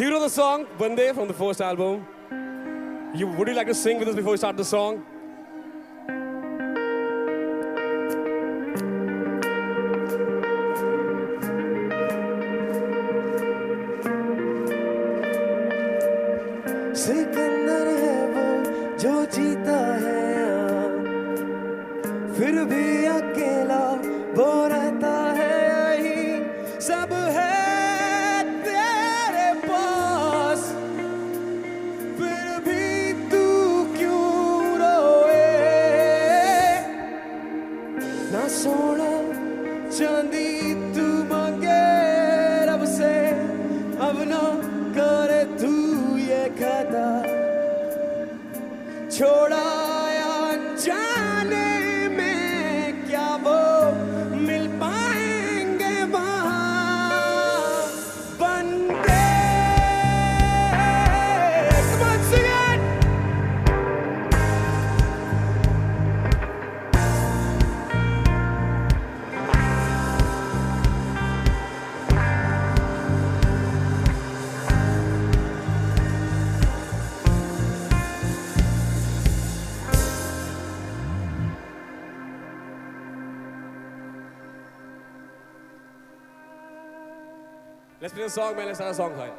Do you know the song Bande from the first album? Would you like to sing with us before we start the song? Sikandar है वो जो जीता है यहाँ, फिर भी अकेला वो रहता है यहीं। सब है तेरे पास, फिर भी तू क्यों रोए? ना सोना चांदी तू मांगे रब से, अब ना करे तू ये खता। छोड़ा या जाने में क्या वो मिल पाएंगे वहाँ? बंदे come on, sing it! Let's play a song, man. Let's start a song, Kyle.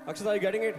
Akshat, are you getting it?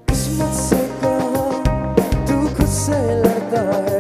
किस्मत से कहा तू खुद से लड़ता है,